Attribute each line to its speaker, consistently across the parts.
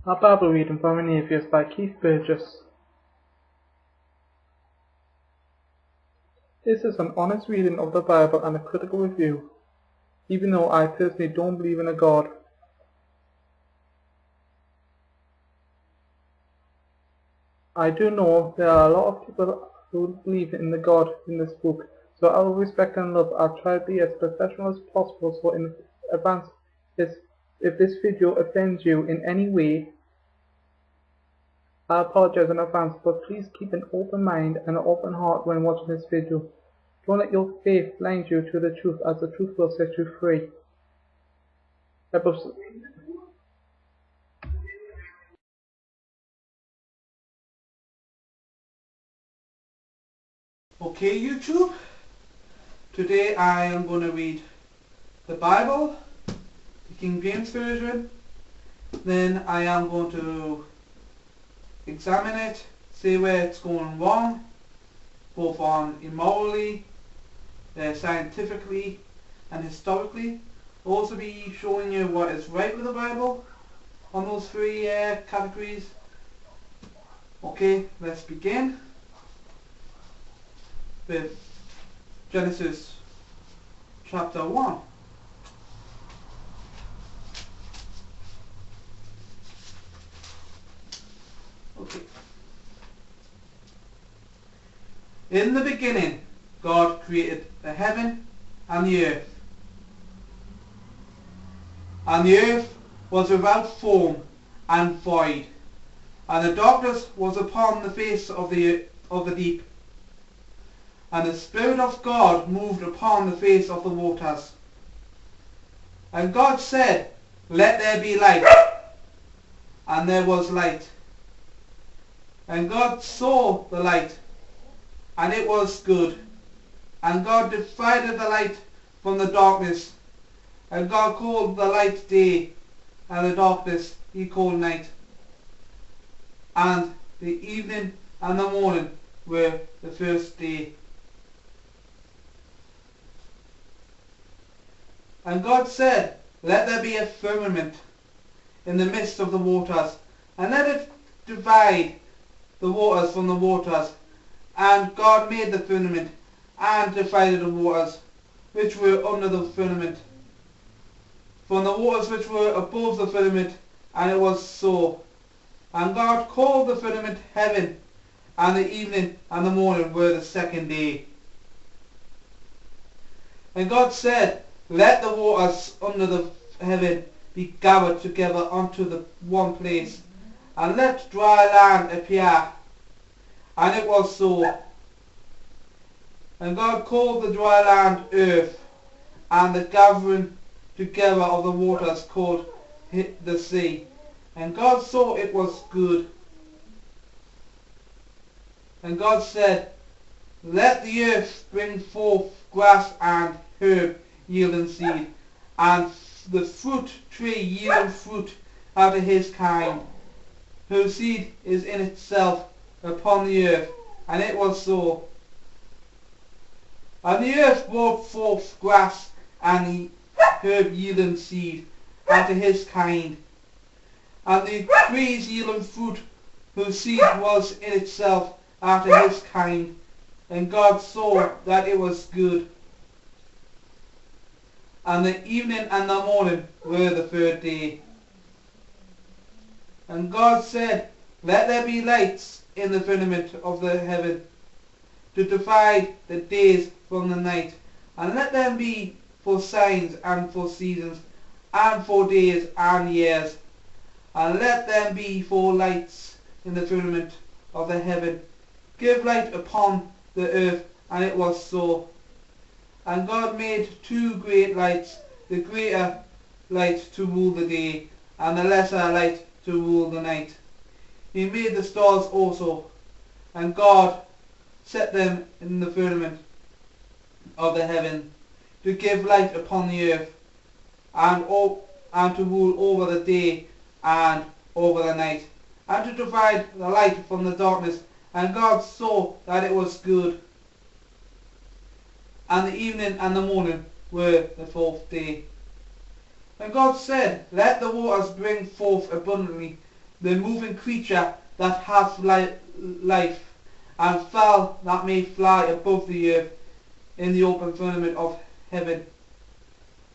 Speaker 1: A Bible reading from an Atheist by Keith Burgess. This is an honest reading of the Bible and a critical review, even though I personally don't believe in a God. I do know there are a lot of people who believe in the God in this book, so out of respect and love I'll try to be as professional as possible, so in advance if this video offends you in any way, I apologize in advance, but please keep an open mind and an open heart when watching this video. Don't let your faith blind you to the truth, as the truth will set you free.
Speaker 2: Okay, YouTube, today I am going to read the Bible, the King James Version. Then I am going to examine it, see where it's going wrong, both on immorally, scientifically and historically. I'll also be showing you what is right with the Bible on those three categories. Okay, let's begin with Genesis chapter 1. Okay. In the beginning, God created the heaven and the earth. And the earth was without form and void, and the darkness was upon the face of the deep. And the Spirit of God moved upon the face of the waters. And God said, "Let there be light." And there was light. And God saw the light, and it was good. And God divided the light from the darkness. And God called the light day, and the darkness he called night. And the evening and the morning were the first day. And God said, "Let there be a firmament in the midst of the waters, and let it divide the waters from the waters." And God made the firmament, and divided the waters which were under the firmament from the waters which were above the firmament, and it was so. And God called the firmament heaven, and the evening and the morning were the second day. And God said, "Let the waters under the heaven be gathered together unto the one place, and let dry land appear." And it was so. And God called the dry land earth, and the gathering together of the waters called the sea. And God saw it was good. And God said, "Let the earth bring forth grass and herb yielding seed, and the fruit tree yielding fruit after his kind, whose seed is in itself upon the earth." And it was so. And the earth brought forth grass and herb yielding seed after his kind, and the trees yielding fruit, whose seed was in itself after his kind. And God saw that it was good. And the evening and the morning were the third day. And God said, "Let there be lights in the firmament of the heaven, to divide the days from the night, and let them be for signs and for seasons, and for days and years, and let them be for lights in the firmament of the heaven, give light upon the earth." And it was so. And God made two great lights, the greater light to rule the day, and the lesser light to rule the night. He made the stars also, and God set them in the firmament of the heaven, to give light upon the earth, and to rule over the day and over the night, and to divide the light from the darkness. And God saw that it was good. And the evening and the morning were the fourth day. And God said, "Let the waters bring forth abundantly the moving creature that hath life, and fowl that may fly above the earth in the open firmament of heaven.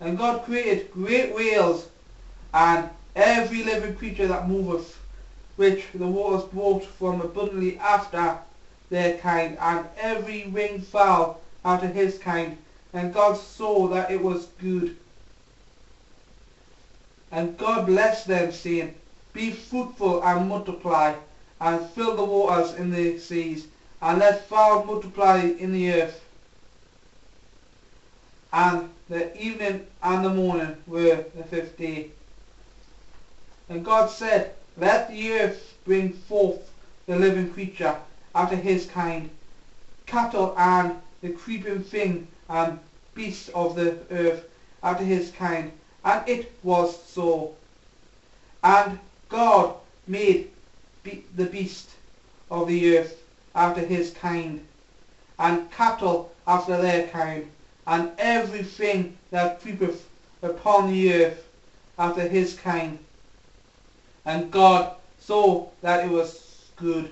Speaker 2: And God created great whales, and every living creature that moveth, which the waters brought from abundantly after their kind, and every winged fowl after his kind. And God saw that it was good. And God blessed them, saying, Be fruitful and multiply, and fill the waters in the seas, and let fowl multiply in the earth. And the evening and the morning were the 5th day. And God said, Let the earth bring forth the living creature after his kind, cattle and the creeping thing and beasts of the earth after his kind. And it was so. And God made the beast of the earth after his kind, and cattle after their kind, and everything that creepeth upon the earth after his kind. And God saw that it was good.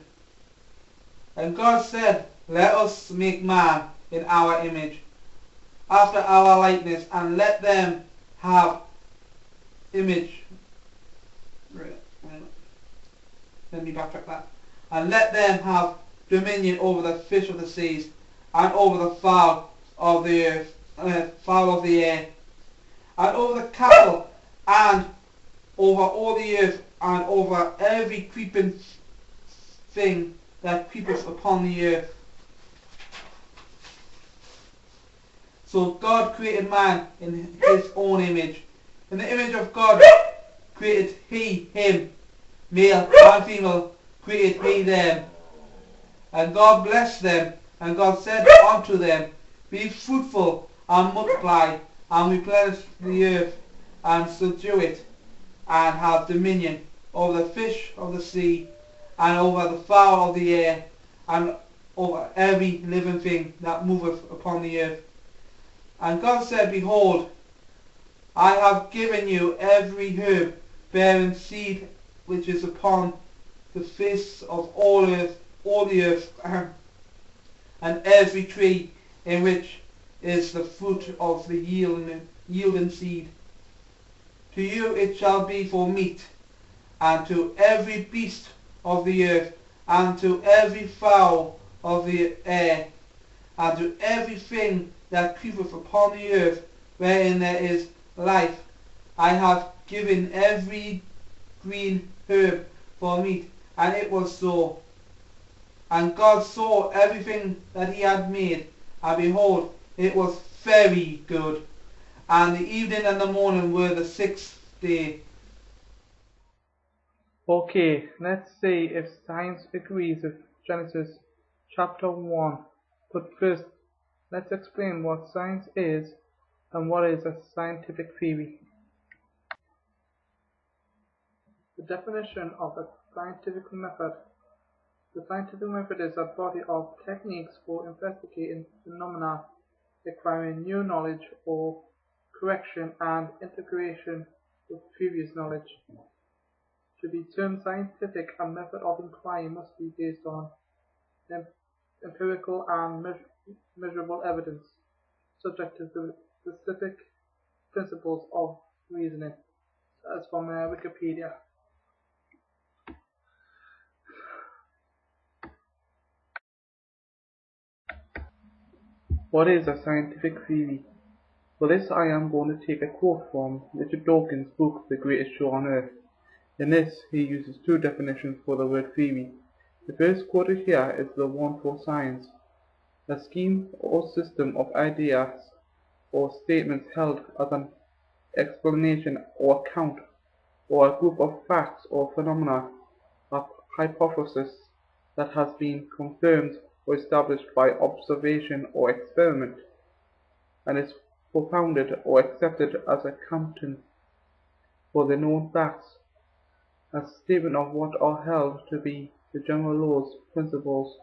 Speaker 2: And God said, Let us make man in our image, after our likeness, and let them have image. Let me backtrack that. And let them have dominion over the fish of the seas, and over the fowl of the earth, fowl of the air, and over the cattle, and over all the earth, and over every creeping thing that creepeth upon the earth. So God created man in his own image. In the image of God created he him, male and female created he them. And God blessed them, and God said unto them, Be fruitful and multiply, and replenish the earth, and subdue it, and have dominion over the fish of the sea, and over the fowl of the air, and over every living thing that moveth upon the earth. And God said, Behold, I have given you every herb bearing seed which is upon the face of all the earth, and every tree in which is the fruit of the yielding seed. To you it shall be for meat, and to every beast of the earth, and to every fowl of the air, and to everything that creepeth upon the earth, wherein there is life, I have given every green herb for meat. And it was so. And God saw everything that he had made, and behold, it was very good. And the evening and the morning were the 6th day.
Speaker 1: Okay, let's see if science agrees with Genesis chapter 1. But first, let's explain what science is and what is a scientific theory. The definition of a scientific method. The scientific method is a body of techniques for investigating phenomena, acquiring new knowledge or correction and integration with previous knowledge. To be termed scientific, a method of inquiry must be based on empirical and measurable evidence, subject to the specific principles of reasoning. As from Wikipedia. What is a scientific theory? For this I am going to take a quote from Richard Dawkins' book The Greatest Show on Earth. In this he uses two definitions for the word theory. The first quoted here is the one for science, a scheme or system of ideas or statements held as an explanation or account, or a group of facts or phenomena, a hypothesis that has been confirmed or established by observation or experiment, and is propounded or accepted as accounting for the known facts, a statement of what are held to be the general laws, principles,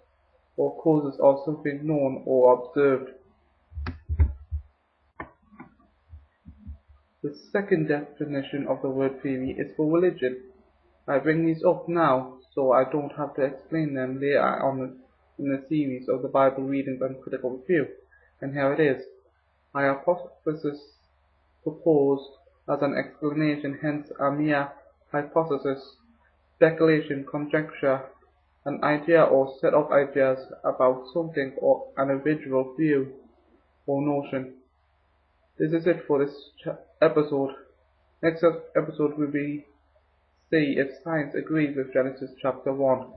Speaker 1: or causes of something known or observed. The second definition of the word theory is for religion. I bring these up now so I don't have to explain them later on in the series of the Bible readings and critical review. And here it is. My hypothesis proposed as an explanation, hence a mere hypothesis, speculation, conjecture, an idea or set of ideas about something or an individual view or notion. This is it for this episode. Next episode will be see if science agrees with Genesis chapter 1.